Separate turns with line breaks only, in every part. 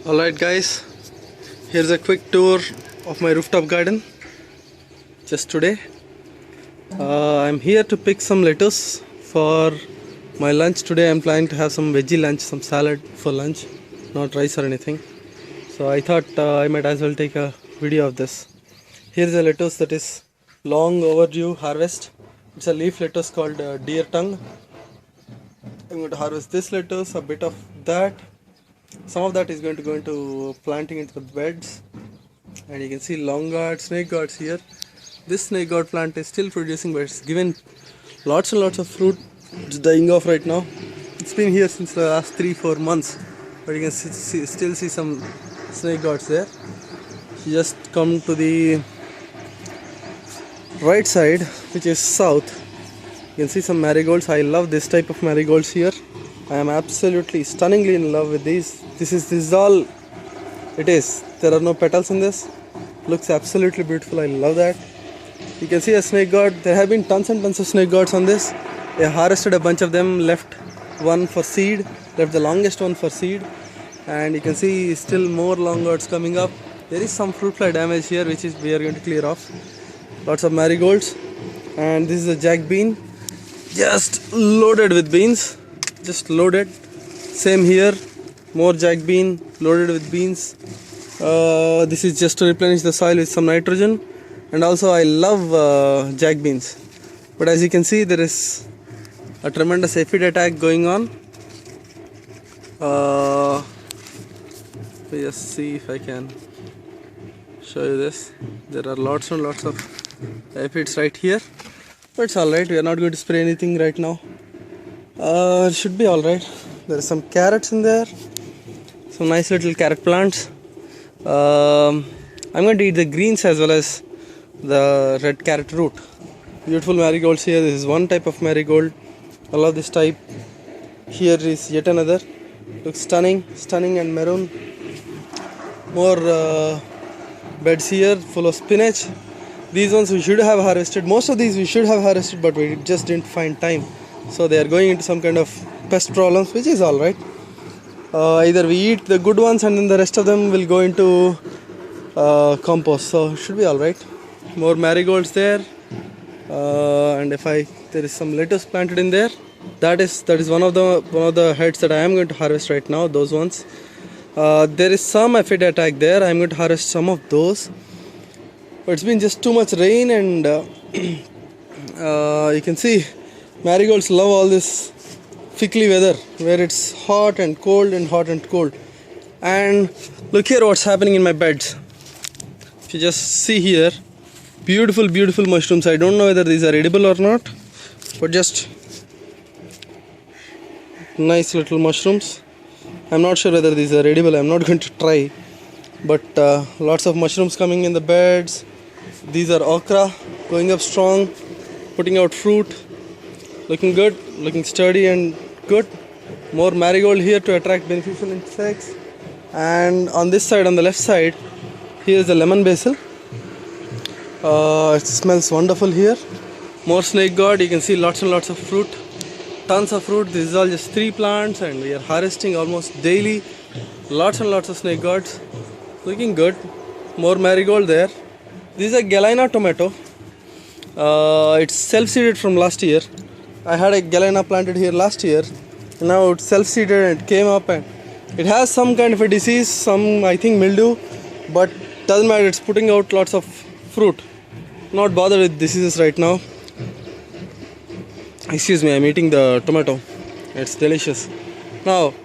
Alright guys, here's a quick tour of my rooftop garden just today. I'm here to pick some lettuce for my lunch. Today I'm planning to have some veggie lunch, some salad for lunch, not rice or anything. So I thought I might as well take a video of this. Here's a lettuce that is long overdue harvest. It's a leaf lettuce called deer tongue. I'm going to harvest this lettuce, a bit of that. Some of that is going to go into planting into the beds, and you can see long gourd, snake gourds here. This snake gourd plant is still producing, but it's given lots and lots of fruit. It's dying off right now. It's been here since the last 3-4 months, but you can still see some snake gourds there. You just come to the right side, which is south. You can see some marigolds. I love this type of marigolds here. I am absolutely stunningly in love with these. This is all it is. There are no petals in this. Looks absolutely beautiful. I love that. You can see a snake gourd. There have been tons and tons of snake gourds on this. They harvested a bunch of them, left one for seed, left the longest one for seed, and you can see still more long gourds coming up. There is some fruit fly damage here, which is we are going to clear off. Lots of marigolds, and this is a jack bean, just loaded with beans. Just loaded. Same here, more jack bean loaded with beans. This is just to replenish the soil with some nitrogen, and also I love jack beans, but as you can see there is a tremendous aphid attack going on. Let me just see if I can show you this. There are lots and lots of aphids right here, but it's alright, we are not going to spray anything right now. It should be alright. There are some carrots in there, some nice little carrot plants. I'm going to eat the greens as well as the red carrot root. Beautiful marigolds here. This is one type of marigold. I love this type. Here is yet another. Looks stunning and maroon. More beds here full of spinach. These ones we should have harvested. Most of these we should have harvested, but we just didn't find time. So they are going into some kind of pest problems, which is alright. Either we eat the good ones and then the rest of them will go into compost. So should be alright. More marigolds there, and there is some lettuce planted in there. That is one of the heads that I am going to harvest right now. Those ones. There is some aphid attack there. I am going to harvest some of those. But it's been just too much rain, and you can see marigolds love all this fickly weather where it's hot and cold and hot and cold. And look here what's happening in my beds. If you just see here, beautiful mushrooms. I don't know whether these are edible or not, but just nice little mushrooms. I'm not sure whether these are edible. I'm not going to try, but lots of mushrooms coming in the beds. These are okra, going up strong, putting out fruit. Looking good, looking sturdy and good. More marigold here to attract beneficial insects. And on this side, on the left side, here is the lemon basil. It smells wonderful here. More snake gourd. You can see lots and lots of fruit. Tons of fruit. This is all just 3 plants, and we are harvesting almost daily. Lots and lots of snake gourds. Looking good. More marigold there. This is a Galina tomato. It's self-seeded from last year. I had a Galena planted here last year. Now it's self-seeded and it came up, and it has some kind of a disease, some I think mildew, but doesn't matter, it's putting out lots of fruit. Not bothered with diseases right now. Excuse me, I'm eating the tomato. It's delicious. Now,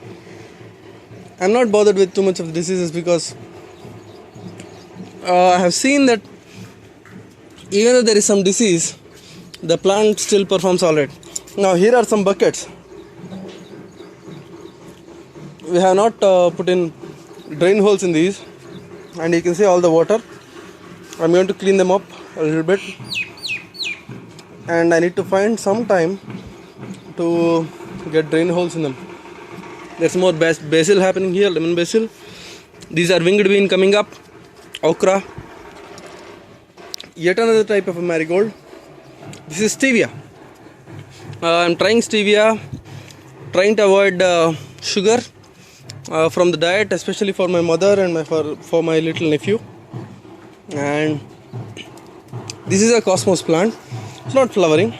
I'm not bothered with too much of diseases because I have seen that even though there is some disease, the plant still performs alright. Now here are some buckets. We have not put in drain holes in these, and you can see all the water. I'm going to clean them up a little bit, and I need to find some time to get drain holes in them. There's more basil happening here, lemon basil. These are winged bean coming up, okra. Yet another type of a marigold. This is stevia. I'm trying stevia, trying to avoid sugar. from the diet, especially for my mother and for my little nephew. And this is a cosmos plant. It's not flowering.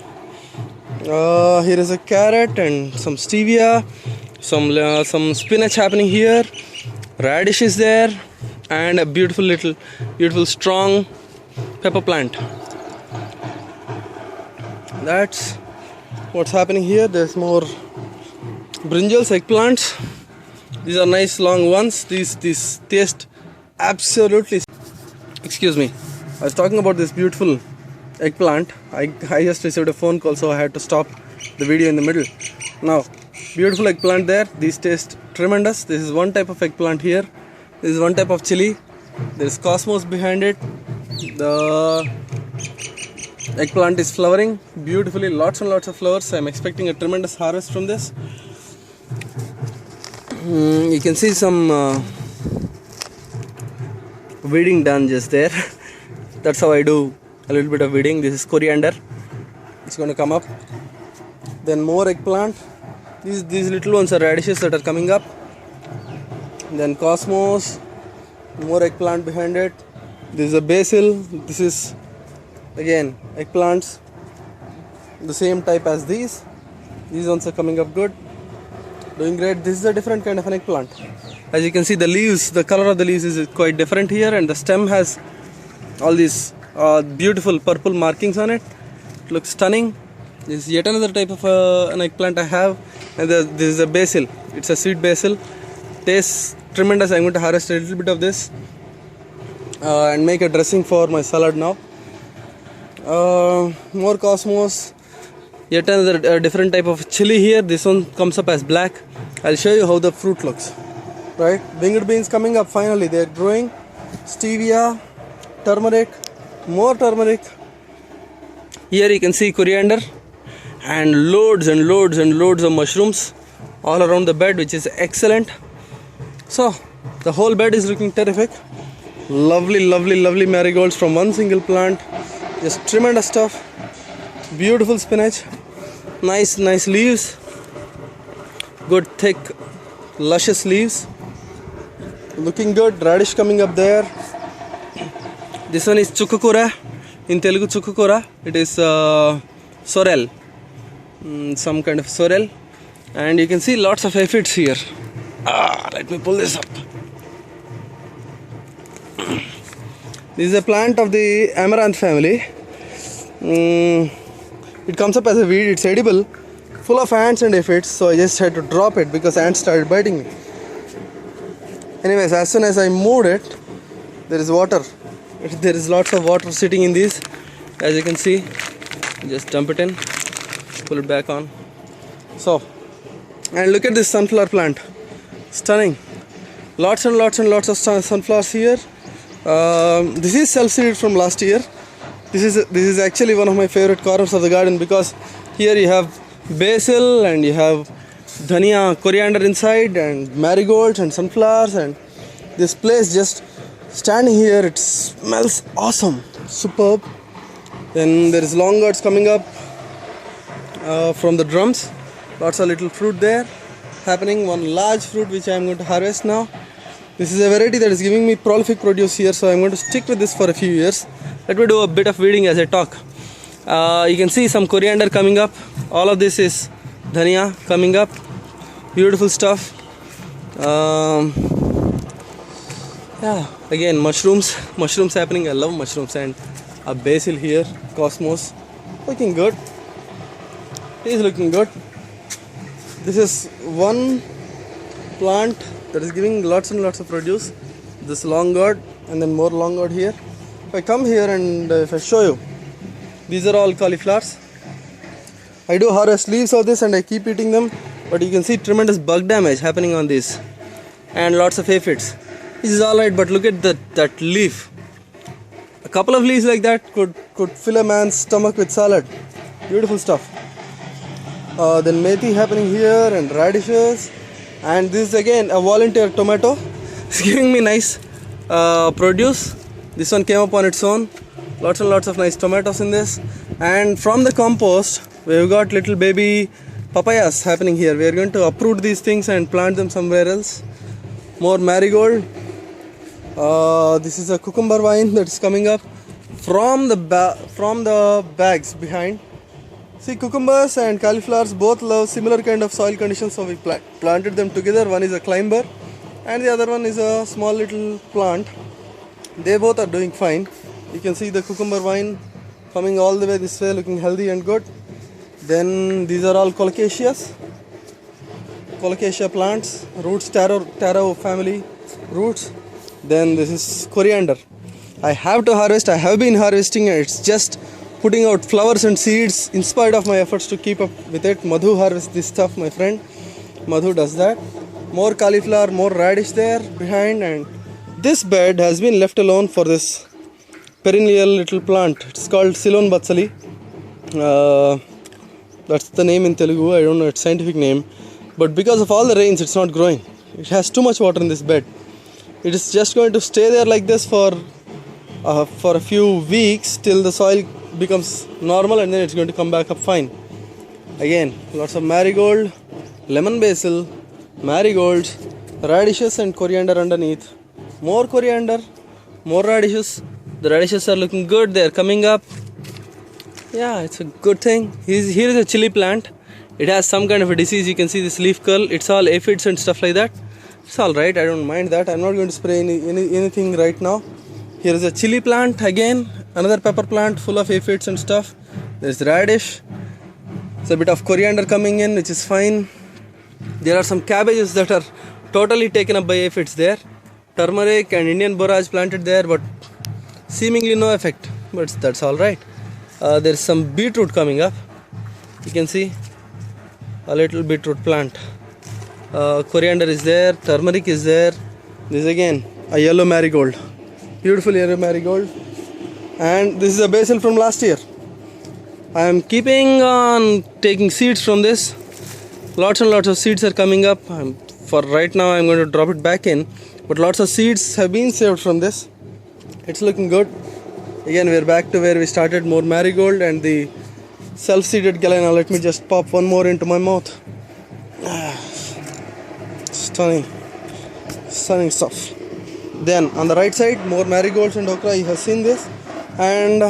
Here is a carrot and some stevia, some spinach happening here, radish is there, and a beautiful strong pepper plant. That's what's happening here. There's more brinjals, eggplants. These are nice long ones. These taste absolutely. Excuse me, I was talking about this beautiful eggplant. I just received a phone call, so I had to stop the video in the middle. Now, beautiful eggplant there. These taste tremendous. This is one type of eggplant here. This is one type of chili. There is cosmos behind it. The eggplant is flowering beautifully, lots and lots of flowers. I'm expecting a tremendous harvest from this. You can see some weeding done just there. That's how I do a little bit of weeding. This is coriander. It's going to come up. Then more eggplant. These little ones are radishes that are coming up. Then cosmos. More eggplant behind it. This is a basil. This is again eggplants. The same type as these. These ones are coming up good. Doing great. This is a different kind of an eggplant. As you can see, the leaves, the color of the leaves is quite different here, and the stem has all these beautiful purple markings on it. It looks stunning. This is yet another type of an eggplant I have, and this is a basil. It's a sweet basil. Tastes tremendous. I'm going to harvest a little bit of this and make a dressing for my salad now. More cosmos. Yet another different type of chili here. This one comes up as black. I'll show you how the fruit looks. Right, winged beans coming up finally. They're growing. Stevia, turmeric, more turmeric. Here you can see coriander and loads and loads and loads of mushrooms all around the bed, which is excellent. So the whole bed is looking terrific. Lovely marigolds from one single plant. Just tremendous stuff. Beautiful spinach. Nice leaves. Good thick luscious leaves. Looking good. Radish coming up there. This one is chukukura. In Telugu chukukura. It is sorrel. Some kind of sorrel. And you can see lots of aphids here. Let me pull this up. This is a plant of the amaranth family. It comes up as a weed. It's edible, full of ants and aphids, so I just had to drop it because ants started biting me. Anyways, as soon as I moved it, there is water. There is lots of water sitting in these. As you can see, just dump it in, pull it back on. So, and look at this sunflower plant. Stunning. Lots and lots and lots of sunflowers here. This is self-seeded from last year. This is actually one of my favorite corners of the garden because here you have basil and you have dhania, coriander inside, and marigolds and sunflowers, and this place just standing here, it smells awesome, superb. Then there is long gourds coming up from the drums. Lots of little fruit there happening. One large fruit which I am going to harvest now. This is a variety that is giving me prolific produce here, so I am going to stick with this for a few years. Let me do a bit of weeding as I talk. You can see some coriander coming up. All of this is dhania coming up. Beautiful stuff. Yeah, again mushrooms happening. I love mushrooms. And a basil here, cosmos, looking good. It is looking good. This is one plant that is giving lots and lots of produce. This long gourd and then more long gourd here. If I come here and if I show you, these are all cauliflowers. I do harvest leaves of this and I keep eating them, but you can see tremendous bug damage happening on this and lots of aphids. This is alright, but look at that leaf. A couple of leaves like that could fill a man's stomach with salad. Beautiful stuff. Then methi happening here and radishes, and this is again a volunteer tomato. It's giving me nice produce. This one came up on its own. Lots and lots of nice tomatoes in this. And from the compost, we've got little baby papayas happening here. We are going to uproot these things and plant them somewhere else. More marigold. This is a cucumber vine that is coming up from the bags behind. See, cucumbers and cauliflowers both love similar kind of soil conditions, so we planted them together. One is a climber and the other one is a small little plant. They both are doing fine. You can see the cucumber vine coming all the way this way, looking healthy and good. Then these are all colocasia plants, roots, taro family roots. Then this is coriander. I have to harvest. I have been harvesting and it's just putting out flowers and seeds in spite of my efforts to keep up with it. Madhu harvests this stuff, my friend. Madhu does that. More cauliflower, more radish there behind, and this bed has been left alone for this perennial little plant. It's called Ceylon Batsali. That's the name in Telugu. I don't know its scientific name. But because of all the rains, it's not growing. It has too much water in this bed. It is just going to stay there like this for a few weeks till the soil becomes normal, and then it's going to come back up fine. Again, lots of marigold, lemon basil, marigolds, radishes and coriander underneath. More coriander, more radishes. The radishes are looking good. They are coming up. Yeah, it's a good thing. Here is a chili plant. It has some kind of a disease. You can see this leaf curl. It's all aphids and stuff like that. It's alright. I don't mind that. I'm not going to spray anything right now. Here is a chili plant again. Another pepper plant full of aphids and stuff. There's radish. There's a bit of coriander coming in, which is fine. There are some cabbages that are totally taken up by aphids there. Turmeric and Indian borage planted there, but seemingly no effect. But that's alright. There's some beetroot coming up. You can see a little beetroot plant. Coriander is there, turmeric is there. This is again a yellow marigold, beautiful yellow marigold, and this is a basil from last year. I am keeping on taking seeds from this. Lots and lots of seeds are coming up. For right now I'm going to drop it back in, but lots of seeds have been saved from this. It's looking good. Again, we're back to where we started. More marigold and the self-seeded galena. Let me just pop one more into my mouth. Stunning stuff. Then on the right side, more marigolds and okra. You have seen this, and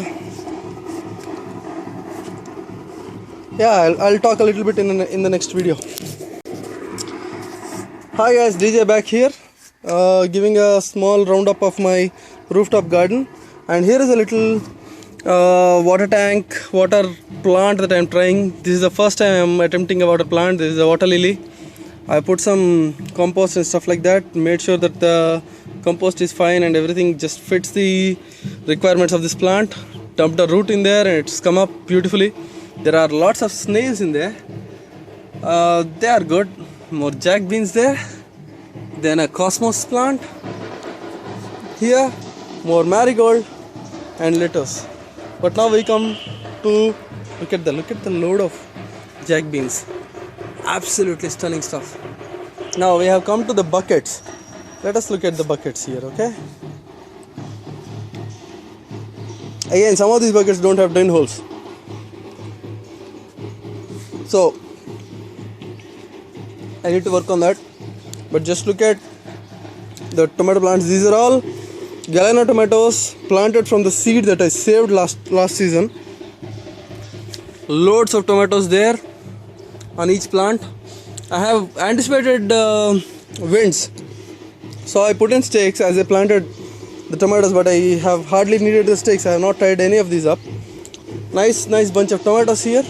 yeah, I'll talk a little bit in the next video. Hi guys, DJ back here, giving a small roundup of my rooftop garden. And here is a little water plant that I'm trying. This is the first time I'm attempting a water plant. This is a water lily. I put some compost and stuff like that, made sure that the compost is fine and everything just fits the requirements of this plant. Dumped a root in there and it's come up beautifully. There are lots of snails in there. They are good. More jack beans there. Then a cosmos plant. Here, more marigold and lettuce. But now we come to look at the load of jack beans. Absolutely stunning stuff. Now we have come to the buckets. Let us look at the buckets here, okay? Again, some of these buckets don't have drain holes. So I need to work on that. But just look at the tomato plants. These are all Galena tomatoes planted from the seed that I saved last season. Loads of tomatoes there on each plant. I have anticipated winds, so I put in stakes as I planted the tomatoes, but I have hardly needed the stakes. I have not tied any of these up. Nice bunch of tomatoes here.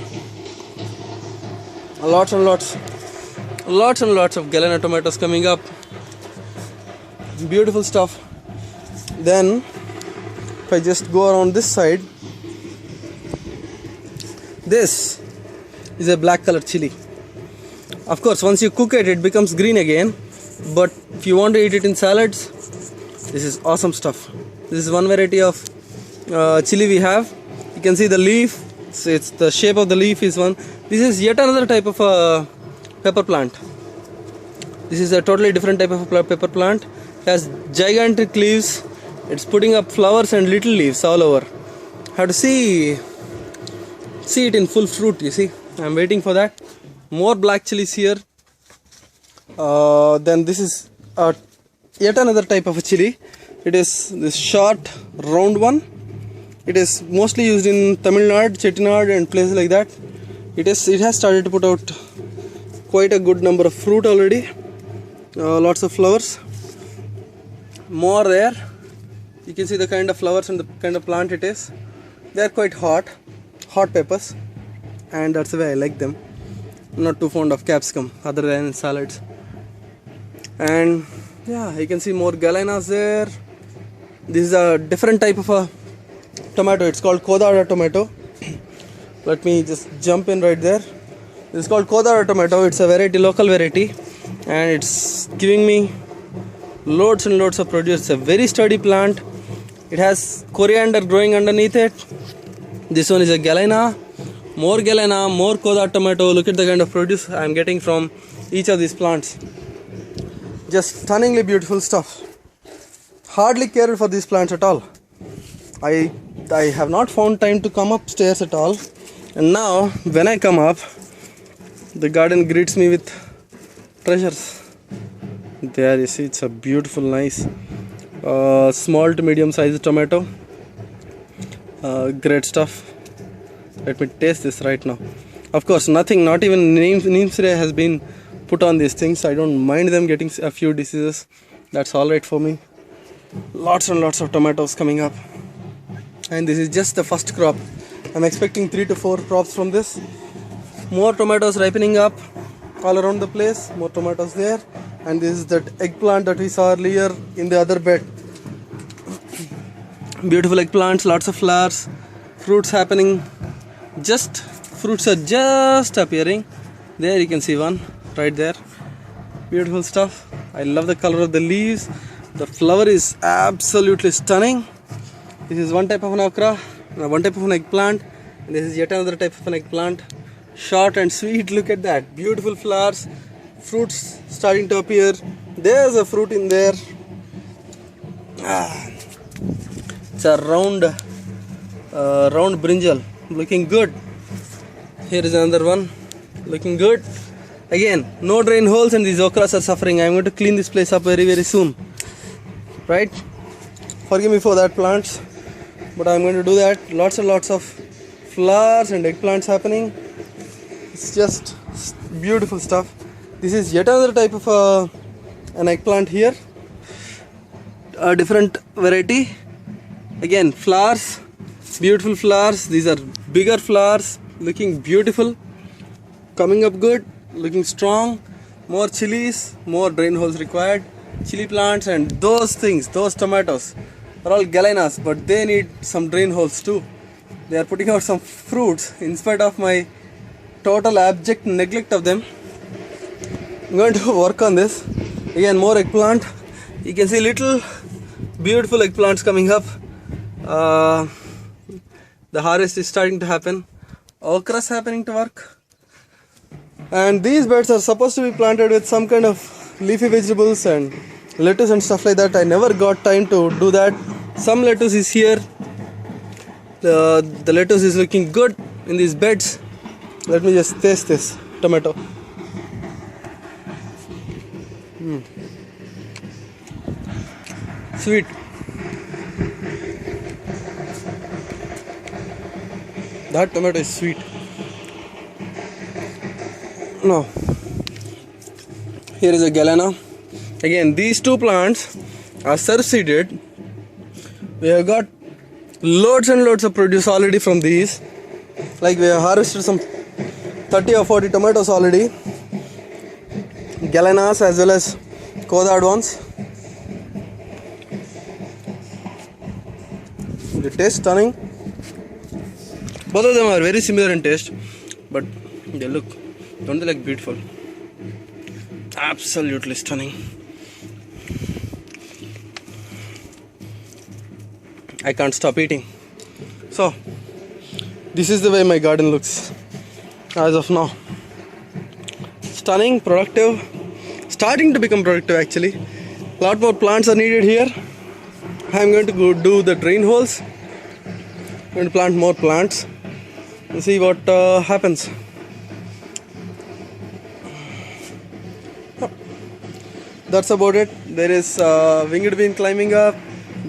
Lots and lots of Galena tomatoes coming up. Beautiful stuff. Then if I just go around this side, this is a black color chili. Of course, once you cook it, it becomes green again, but if you want to eat it in salads, this is awesome stuff. This is one variety of chili we have. You can see the leaf. So it's the shape of the leaf is one. This is yet another type of pepper plant. This is a totally different type of pepper plant. It has gigantic leaves. It's putting up flowers and little leaves all over. Have to see it in full fruit. You see, I'm waiting for that. More black chilies here. Then this is a yet another type of a chili. It is this short round one. It is mostly used in Tamil Nadu, Chettinad and places like that. It has started to put out quite a good number of fruit already. Lots of flowers. More there. You can see the kind of flowers and the kind of plant it is. They are quite hot peppers, and that's the way I like them. I'm not too fond of capsicum other than salads. And yeah, you can see more galenas there. This is a different type of a tomato. It's called Kodada tomato. Let me just jump in right there. This is called Kodada tomato. It's a variety, local variety, and it's giving me loads and loads of produce. It's a very sturdy plant. It has coriander growing underneath it. This one is a galena, more Kodada tomato. Look at the kind of produce I'm getting from each of these plants. Just stunningly beautiful stuff. Hardly cared for these plants at all. I have not found time to come upstairs at all, and now when I come up, the garden greets me with treasures. There you see, it's a beautiful, nice small to medium sized tomato. Great stuff. Let me taste this right now. Of course, nothing, not even neem spray has been put on these things. I don't mind them getting a few diseases. That's alright for me. Lots and lots of tomatoes coming up. And this is just the first crop. I'm expecting 3 to 4 crops from this. More tomatoes ripening up all around the place. More tomatoes there. And this is that eggplant that we saw earlier in the other bed. Beautiful eggplants, lots of flowers, fruits happening. Fruits are just appearing. There you can see one right there. Beautiful stuff. I love the color of the leaves. The flower is absolutely stunning. This is one type of an okra, one type of an eggplant, and this is yet another type of an eggplant. Short and sweet. Look at that. Beautiful flowers, fruits starting to appear. There's a fruit in there. It's a round brinjal, looking good. Here is another one, looking good. Again, no drain holes, and these okras are suffering. I'm going to clean this place up very, very soon. Right? Forgive me for that, plants, but I'm going to do that. Lots and lots of flowers and eggplants happening. It's just beautiful stuff. This is yet another type of an eggplant here. A different variety. Again, flowers, beautiful flowers. These are bigger flowers, looking beautiful, coming up good, looking strong. More chilies, more drain holes required. Chili plants and those things, those tomatoes are all galenas, but they need some drain holes too. They are putting out some fruits in spite of my total abject neglect of them. I'm going to work on this. Again, more eggplant. You can see little beautiful eggplants coming up. The harvest is starting to happen. Okras happening to work. And these beds are supposed to be planted with some kind of leafy vegetables and lettuce and stuff like that. I never got time to do that. Some lettuce is here. The lettuce is looking good in these beds. Let me just taste this tomato. Sweet. That tomato is sweet. Now, here is a galena. Again, these two plants are self-seeded. We have got loads and loads of produce already from these. Like, we have harvested some 30 or 40 tomatoes already. Galenas as well as Kodad ones. They taste stunning. Both of them are very similar in taste, but they look, don't they look beautiful? Absolutely stunning. I can't stop eating. So, this is the way my garden looks as of now. Stunning, productive, starting to become productive actually. A lot more plants are needed here. I'm going to go do the drain holes. I'm going to plant more plants and see what happens. that's about it. There is winged bean climbing up.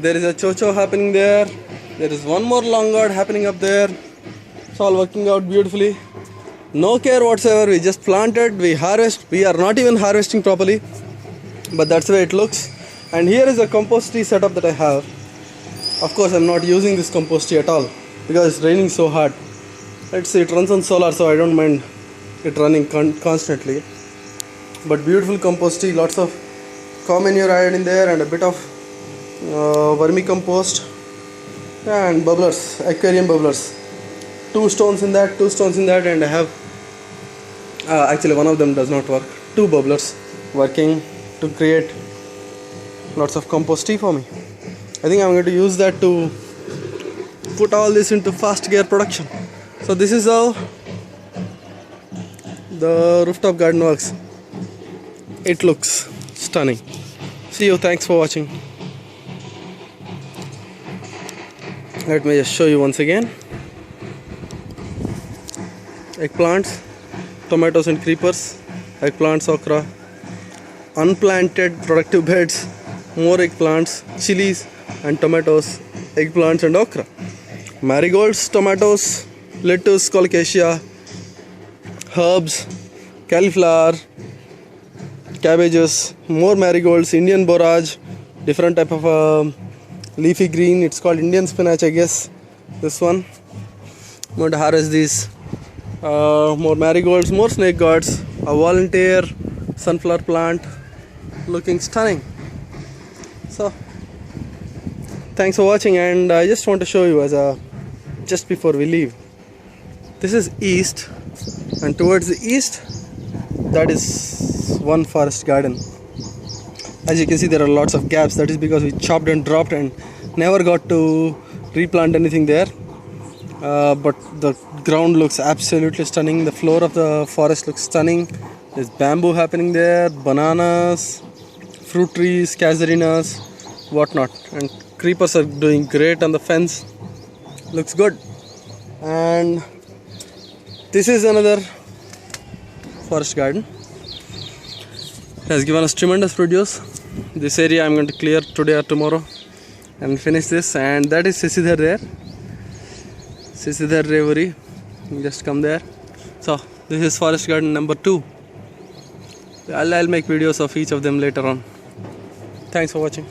There is a chocho happening there. There is one more long gourd happening up there. It's all working out beautifully. No care whatsoever. We just planted, we harvest. We are not even harvesting properly, but that's the way it looks. And here is a compost tea setup that I have. Of course, I'm not using this compost tea at all because it's raining so hard. Let's see, it runs on solar, so I don't mind it running constantly. But beautiful compost tea, lots of cow manure added in there, and a bit of vermicompost and bubblers, aquarium bubblers. 2 stones in that, 2 stones in that, and I have actually one of them does not work. 2 bubblers working to create lots of compost tea for me. I think I'm going to use that to put all this into fast gear production. So this is how the rooftop garden works. It looks stunning. See you, thanks for watching. Let me just show you once again. Eggplants, tomatoes and creepers, eggplants, okra, unplanted productive beds, more eggplants, chilies and tomatoes, eggplants and okra, marigolds, tomatoes, lettuce, colocasia, herbs, cauliflower, cabbages, more marigolds, Indian borage, different type of leafy green. It's called Indian spinach, I guess. This one. I'm going to harvest these. More marigolds, more snake gourds, a volunteer sunflower plant, looking stunning. So thanks for watching, and I just want to show you just before we leave. This is east, and towards the east that is one forest garden. As you can see, there are lots of gaps. That is because we chopped and dropped and never got to replant anything there. But the ground looks absolutely stunning. The floor of the forest looks stunning. There's bamboo happening there, bananas, fruit trees, casuarinas, whatnot, and creepers are doing great on the fence. Looks good. And this is another forest garden. It has given us tremendous produce. This area I'm going to clear today or tomorrow and finish this. And that is Sisidhar there. Sisidhar Reverie. Just come there. So this is forest garden number 2. I'll make videos of each of them later on. Thanks for watching.